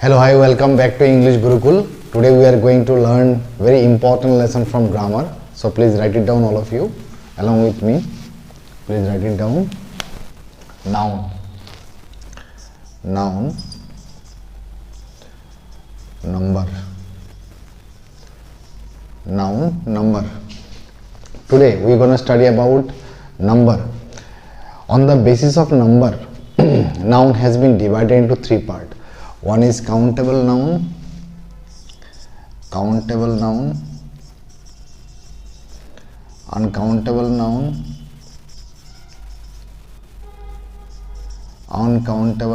Hello, hi, welcome back to English Gurukul. Today we are going to learn very important lesson from grammar. So please write it down, all of you, along with me. Please write it down. Noun, noun, number, noun, number. Today we are going to study about number. On the basis of number, noun has been divided into three parts. One is countable noun, uncountable noun, uncountable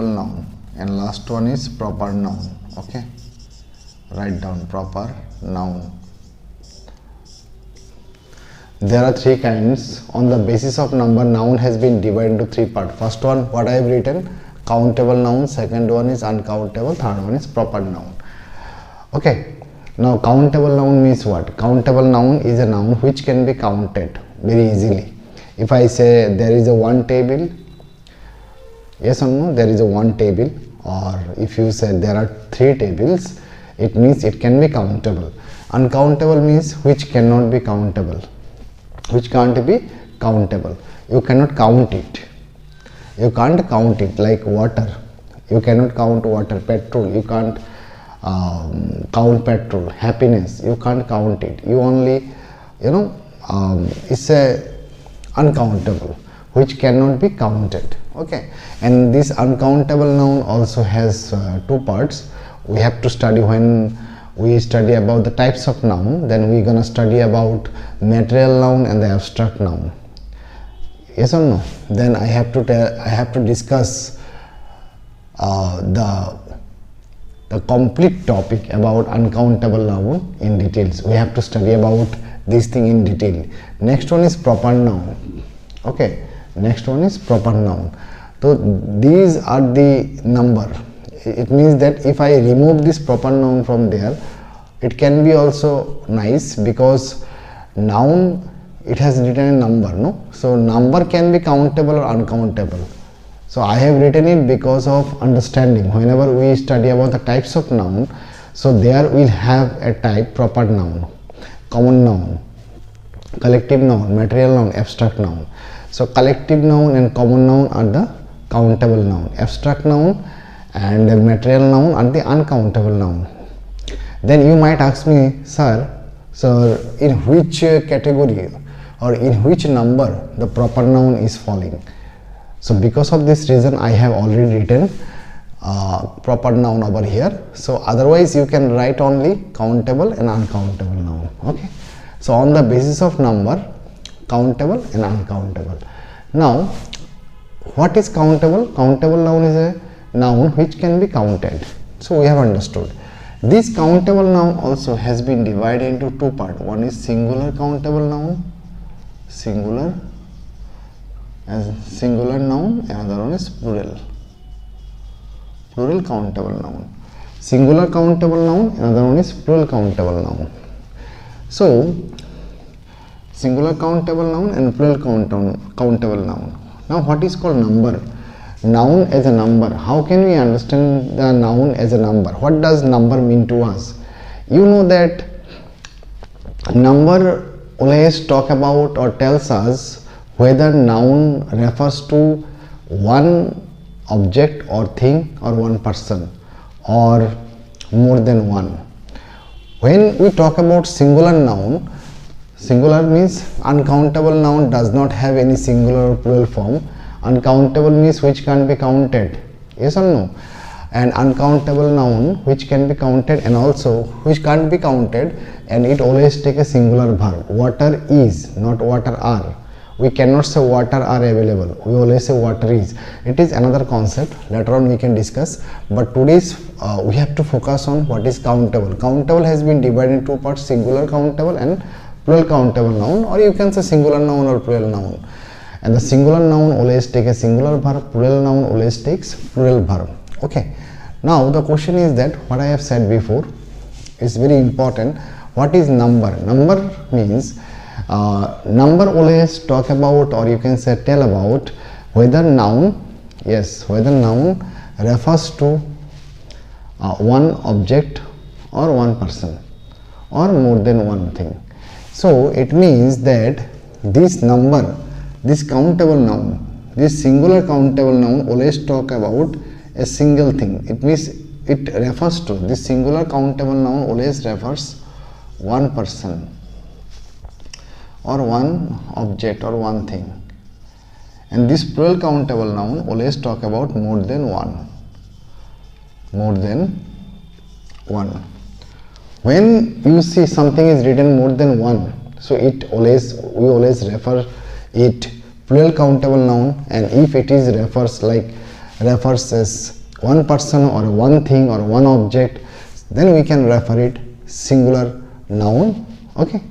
noun, and last one is proper noun. Okay, write down proper noun. There are three kinds. On the basis of number, noun has been divided into three parts. First one, what I have written, countable noun. Second one is uncountable. Third one is proper noun. Okay. Now, countable noun means what? Countable noun is a noun which can be counted very easily. If I say there is a one table, yes or no, there is a one table, or if you say there are three tables, it means it can be countable. Uncountable means which cannot be countable, which can't be countable. You cannot count it. You can't count it, like water. You cannot count water. Petrol, you can't count petrol. Happiness, you can't count it. You only, it's a uncountable, which cannot be counted. Okay, and this uncountable noun also has two parts. We have to study when we study about the types of noun. Then we're gonna study about material noun and the abstract noun. Yes or no? Then I have to discuss the complete topic about uncountable noun in details. We have to study about this thing in detail. Next one is proper noun. Okay, next one is proper noun. So these are the number. It means that if I remove this proper noun from there, it can be also nice, because noun, it has written a number, no? So number can be countable or uncountable. So I have written it because of understanding. Whenever we study about the types of noun, so there we'll have a type proper noun, common noun, collective noun, material noun, abstract noun. So collective noun and common noun are the countable noun, abstract noun and the material noun are the uncountable noun. Then you might ask me, sir, so in which category or in which number the proper noun is falling? So because of this reason, I have already written proper noun over here. So otherwise you can write only countable and uncountable noun. Okay. So on the basis of number, countable and uncountable. Now, what is countable? Countable noun is a noun which can be counted. So we have understood. This countable noun also has been divided into two parts. One is singular countable noun, singular noun, and another one is plural countable noun. Singular countable noun, another one is plural countable noun. So singular countable noun and plural countable noun. Now what is called number? Noun as a number. How can we understand the noun as a number? What does number mean to us? You know that number always talk about or tells us whether noun refers to one object or thing or one person or more than one. When we talk about singular noun, singular means uncountable noun does not have any singular or plural form. Uncountable means which can't be counted, yes or no? And uncountable noun which can be counted and also which can't be counted, and it always take a singular verb. Water is, not water are. We cannot say water are available. We always say water is. It is another concept. Later on we can discuss. But today's we have to focus on what is countable. Countable has been divided into two parts: singular countable and plural countable noun, or you can say singular noun or plural noun. And the singular noun always take a singular verb, plural noun always takes plural verb. Okay. Now the question is that what I have said before is very important. What is number? Number means number always talk about, or you can say tell about whether noun, yes, whether noun refers to one object or one person or more than one thing. So it means that this number, this countable noun, this singular countable noun always talk about a single thing. It means it refers to, this singular countable noun always refers one person or one object or one thing, and this plural countable noun always talk about more than one. When you see something is written more than one, so we always refer it plural countable noun, and if it is refers as one person or one thing or one object, then we can refer it singular noun. Okay,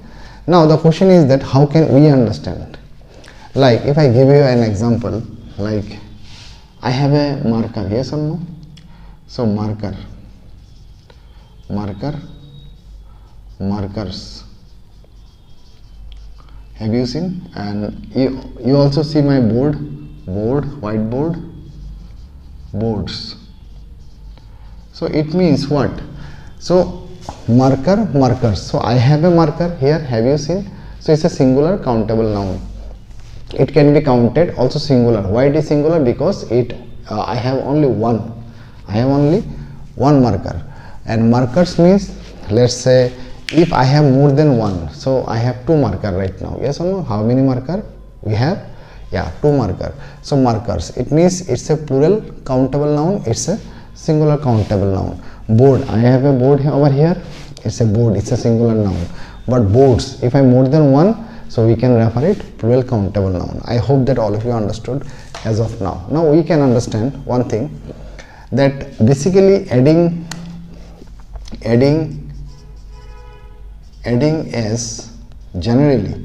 now the question is that how can we understand? Like if I give you an example, like I have a marker, yes or no? So markers. Have you seen? And you also see my whiteboard, boards. So it means what? So markers. So I have a marker here. Have you seen? So it's a singular countable noun. It can be counted also singular. Why it is singular? Because I have only one. Marker. And markers means, let's say if I have more than one, so I have two marker right now. Yes or no? How many marker we have? Yeah, two marker. So markers, it means it's a plural countable noun, it's a singular countable noun. Board, I have a board over here. It's a board, it's a singular noun. But boards, if I more than one, so we can refer it plural countable noun. I hope that all of you understood as of now. Now we can understand one thing, that basically adding as, generally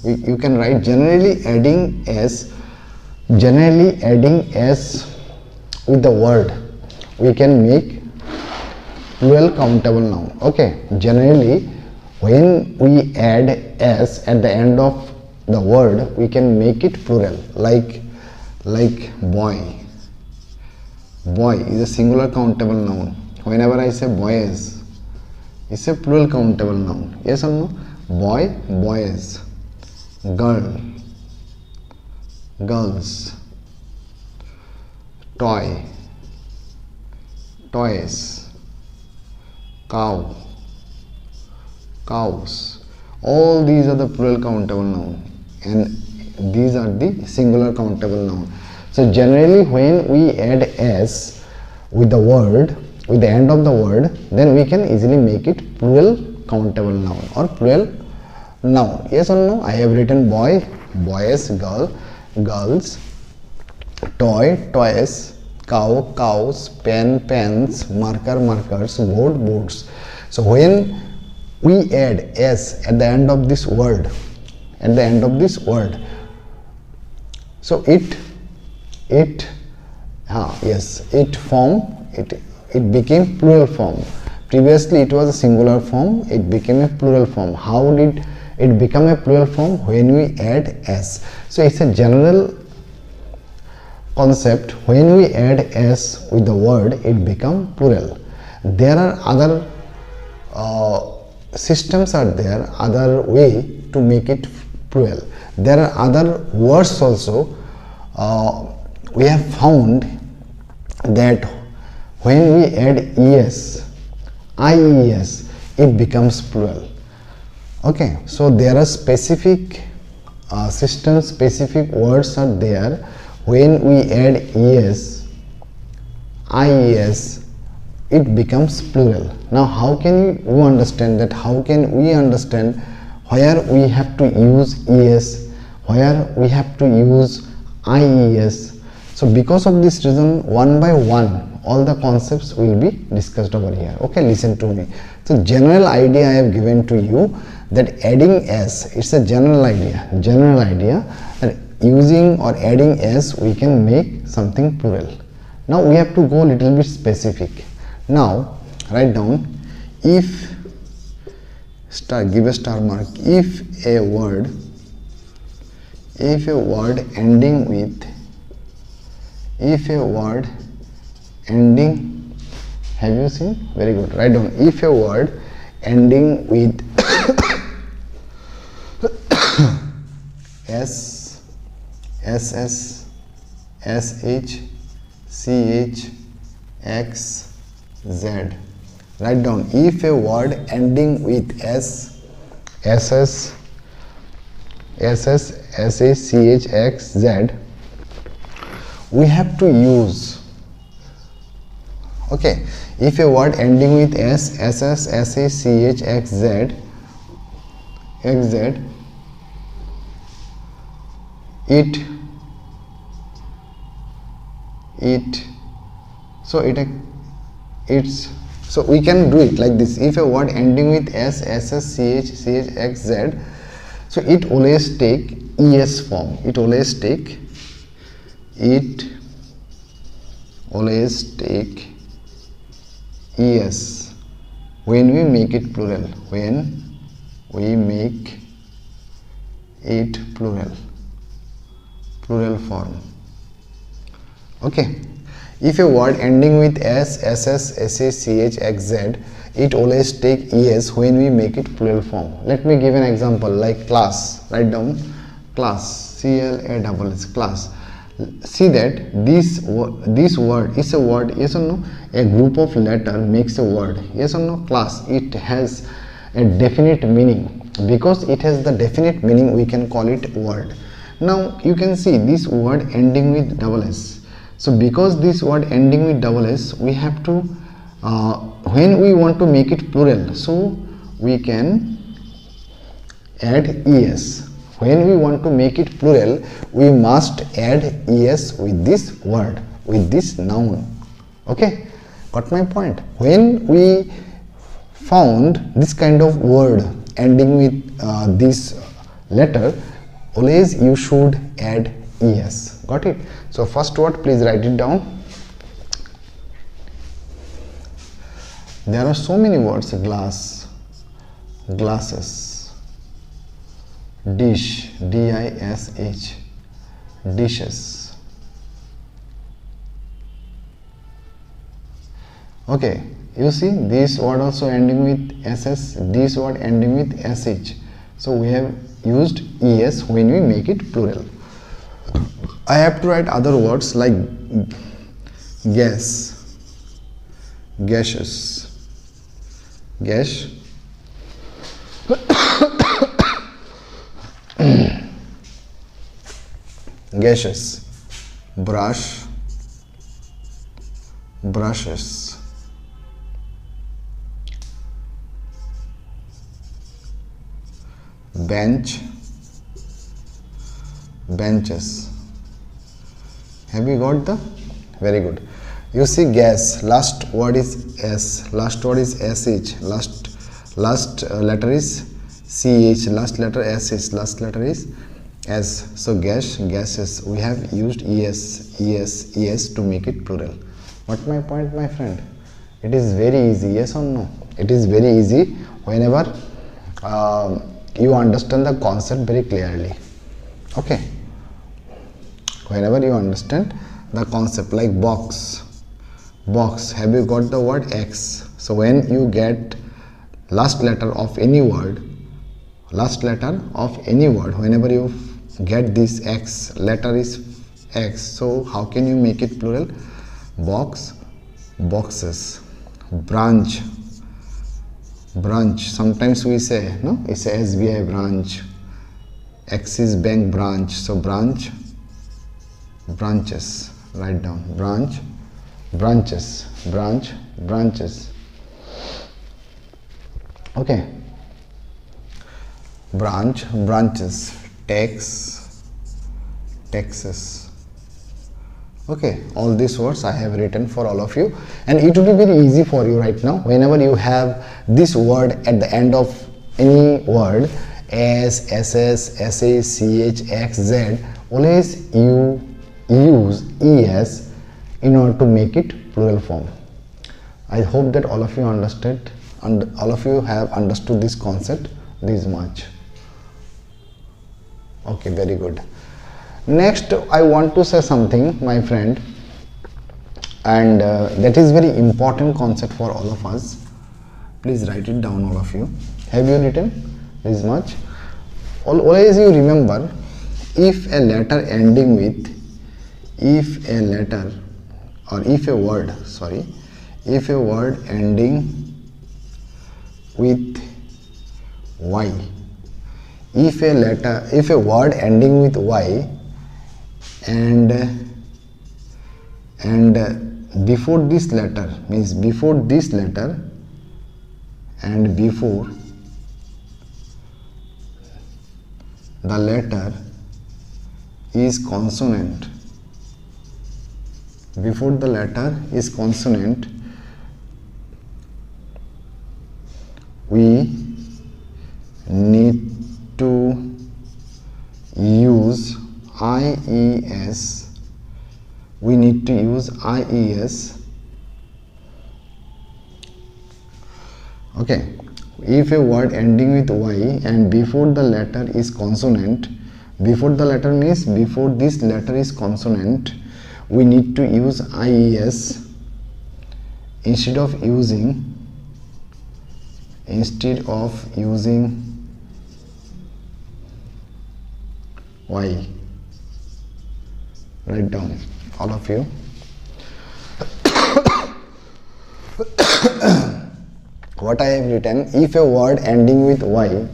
you can write generally adding as with the word we can make plural countable noun. Okay, generally when we add s at the end of the word, we can make it plural, like boy is a singular countable noun. Whenever I say boys, it's a plural countable noun. Yes or no? Boy, boys. Girl, girls. Toy, toys. Cow, cows. All these are the plural countable noun, and these are the singular countable noun. So generally when we add s with the word, with the end of the word, then we can easily make it plural countable noun or plural noun. Yes or no? I have written boy, boys, girl, girls, toy, toys, cow, cows, pen, pens, marker, markers, board, boards. So when we add s at the end of this word, so it became plural form. Previously it was a singular form, it became a plural form. How did it become a plural form? When we add s. So it's a general concept. When we add s with the word, it become plural. There are other systems are there, other way to make it plural. There are other words also. We have found that when we add es, ies, it becomes plural. Okay, so there are specific systems, specific words are there. When we add es, ies, it becomes plural. Now how can you understand that? How can we understand where we have to use es, where we have to use ies? So because of this reason, one by one all the concepts will be discussed over here. Okay, listen to me. So general idea I have given to you, that adding s, it's a general idea that using or adding s we can make something plural. Now we have to go a little bit specific. Now write down, if give a star mark, if a word ending Have you seen? Very good. Write down. If a word ending with S, SS, SH, CH, X, Z. Write down. If a word ending with S, SS, SH, CH, X, Z, we have to use. Okay. If a word ending with S, SS, SH, CH, X, Z, so we can do it like this. If a word ending with S, SS, CH, X, Z, so it always take ES form. It always take ES when we make it plural. When we make it plural form. Okay. If a word ending with S, SS, SH, CH, X, Z, it always take ES when we make it plural form. Let me give an example like class. Write down class, CLASS, class. See that this word is a word, yes or no? A group of letter makes a word, yes or no? Class. It has a definite meaning. Because it has the definite meaning, we can call it word. Now you can see this word ending with double S. So because this word ending with double S, we have to when we want to make it plural, so we can add ES. When we want to make it plural, we must add ES with this word, with this noun. Okay, got my point? When we found this kind of word ending with this letter, always you should add ES. Got it? So first word, please write it down. There are so many words: glass, glasses, dish, DISH, dishes. Okay, you see this word also ending with SS, this word ending with SH. So we have used ES when we make it plural. I have to write other words like gas, gaseous, gas, gaseous, brush, brushes, bench, benches. Have you got the? Very good. You see gas, last word is S, last word is SH, last letter is CH, last letter SH, last letter is S. So gas, gases. We have used ES to make it plural. What my point, my friend? It is very easy, yes or no? It is very easy whenever you understand the concept very clearly. Okay. Whenever you understand the concept, like box, have you got the word X? So when you get last letter of any word, whenever you get this X, letter is X, so how can you make it plural? Box, boxes, branch, sometimes we say, no, it's a SBI branch, Axis Bank branch, so branch, branches. Write down branch, branches, branch, branches. Okay, branch, branches, tax, taxes. Okay, all these words I have written for all of you, and it will be very easy for you right now. Whenever you have this word at the end of any word, S, SS, SH, CH, X, Z, always you use ES in order to make it plural form. I hope that all of you understood and all of you have understood this concept this much. Okay, very good. Next, I want to say something, my friend. and that is very important concept for all of us. Please write it down, all of you. Have you written this much? Always you remember, if a letter ending with, if a letter or if a word, sorry, if a word ending with y, if a word ending with y and before this letter, means before this letter and before the letter is consonant, before the letter is consonant, we need to use IES. We need to use IES. Okay, if a word ending with y and before the letter is consonant, before the letter means before this letter is consonant, we need to use IES instead of using y. Write down, all of you. What I have written, if a word ending with y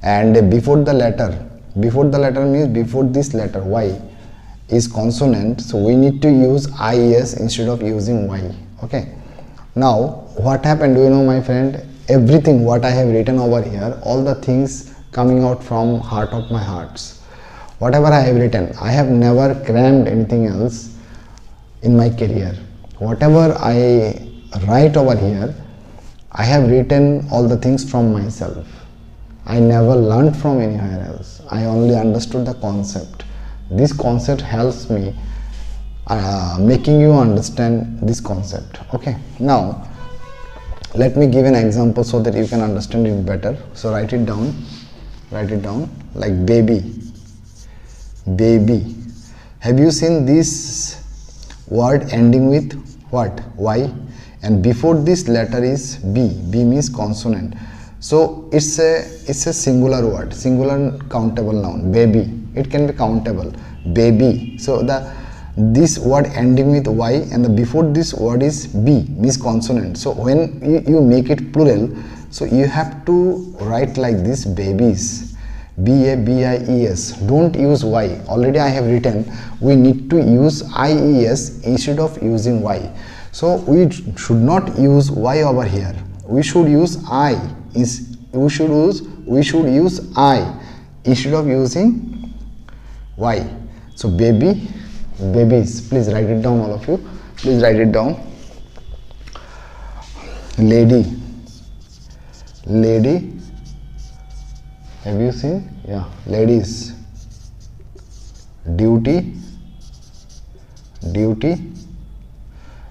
and before the letter means before this letter y is consonant, so we need to use IES instead of using y. Okay, now what happened, do you know, my friend? Everything what I have written over here, all the things coming out from heart of my hearts. Whatever I have written, I have never crammed anything else in my career. Whatever I write over here, I have written all the things from myself. I never learned from anywhere else. I only understood the concept. This concept helps me making you understand this concept. Okay, now let me give an example so that you can understand it better. So write it down, like baby. Baby. Have you seen this word ending with what? Y, and before this letter is B. B means consonant. So it's a singular word, singular countable noun. Baby. It can be countable. Baby. So this word ending with y and the before this word is B means consonant. So when you make it plural, so you have to write like this: babies. BABIES. Don't use y. Already I have written we need to use IES instead of using y. So we should not use y over here. We should use I. We should use I instead of using y. So babies. Please write it down, all of you. Please write it down. Lady. Have you seen? Yeah, ladies. Duty.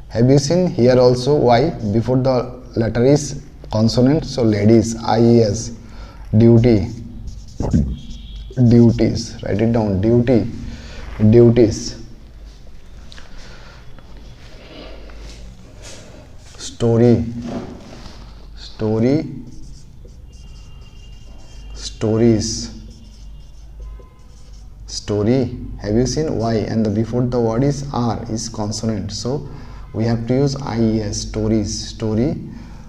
Have you seen here also y before the letter is consonant? So ladies, IES. Duties. Write it down. Duties. Stories. Story. Have you seen y and the before the word is R is consonant, so we have to use IES.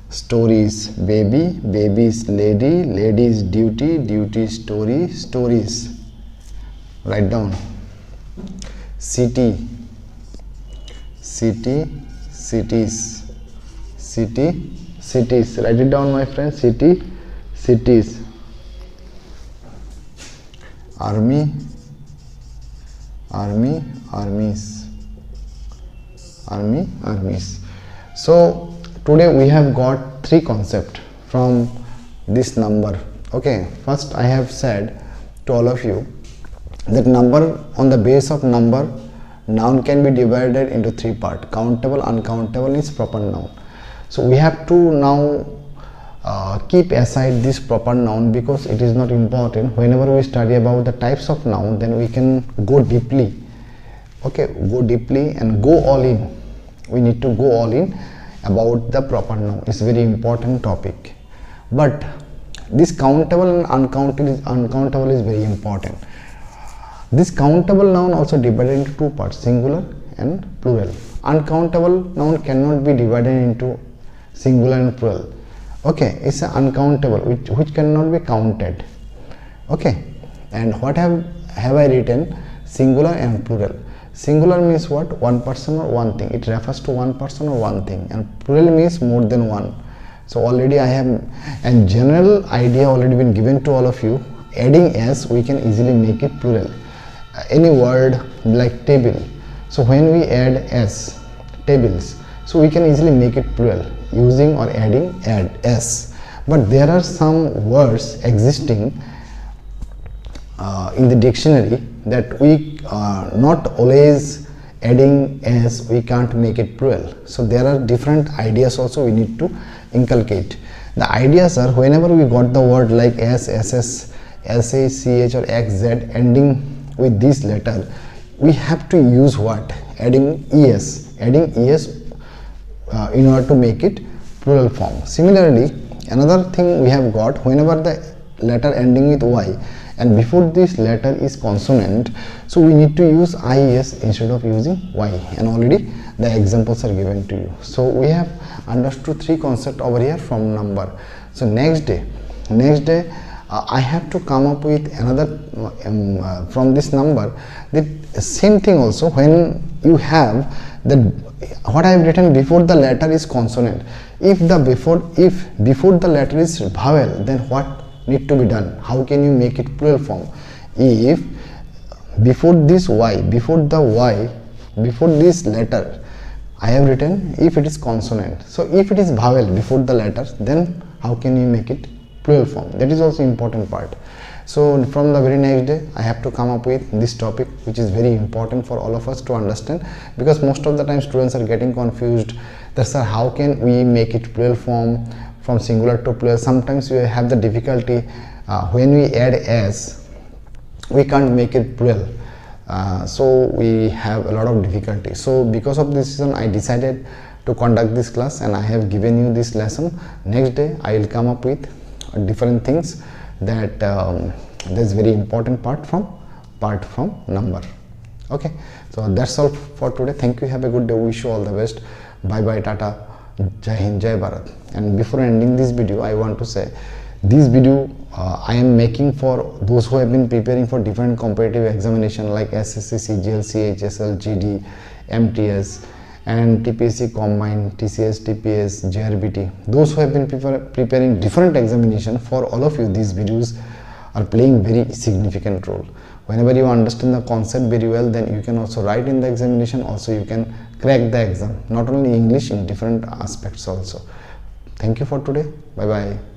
Stories. Babies. Ladies. Duty. Stories. Write down. Cities. Write it down, my friend. Cities. Armies. So today we have got three concepts from this number. Okay, first I have said to all of you that number, on the base of number, noun can be divided into three parts: countable, uncountable is proper noun. So we have to now keep aside this proper noun because it is not important. Whenever we study about the types of noun, then we can go deeply. Okay, go deeply and go all in we need to go all in about the proper noun. It's very important topic. But this countable and uncountable is very important. This countable noun also divided into two parts, singular and plural. Uncountable noun cannot be divided into singular and plural. Okay, it's uncountable, which cannot be counted. Okay, and what have I written? Singular and plural. Singular means what? One person or one thing. It refers to one person or one thing, and plural means more than one. So already I have a general idea already been given to all of you. Adding s, we can easily make it plural. Any word like table, so when we add s, tables, so we can easily make it plural using or adding add s. But there are some words existing in the dictionary that we not always adding s, we can't make it plural. So there are different ideas also we need to inculcate. The ideas are, whenever we got the word like s, ss, sh, ch or xz ending with this letter, we have to use what? Adding es in order to make it plural form. Similarly, another thing we have got, whenever the letter ending with y and before this letter is consonant, so we need to use ies instead of using y, and already the examples are given to you. So we have understood three concepts over here from number. So next day I have to come up with another from this number, the same thing also. When you have the what I have written before the letter is consonant, if before the letter is vowel, then what need to be done? How can you make it plural form? If before this y, before this letter I have written, if it is consonant, so if it is vowel before the letter, then how can you make it plural form? That is also important part. So from the very next day I have to come up with this topic, which is very important for all of us to understand, because most of the time students are getting confused that sir, how can we make it plural form from singular to plural? Sometimes we have the difficulty when we add s, we can't make it plural, so we have a lot of difficulty. So because of this reason I decided to conduct this class, and I have given you this lesson. Next day I will come up with different things that that's very important part from number. Okay, so that's all for today. Thank you, have a good day, wish you all the best. Bye bye, tata, jai hind, jai bharat. And before ending this video, I want to say this video I am making for those who have been preparing for different competitive examination like SSC, CGL, CHSL, GD, MTS and TPSC Combined, TCS, TPS, JRBT. Those who have been preparing different examination, for all of you these videos are playing very significant role. Whenever you understand the concept very well, then you can also write in the examination, also you can crack the exam, not only English, in different aspects also. Thank you for today. Bye bye.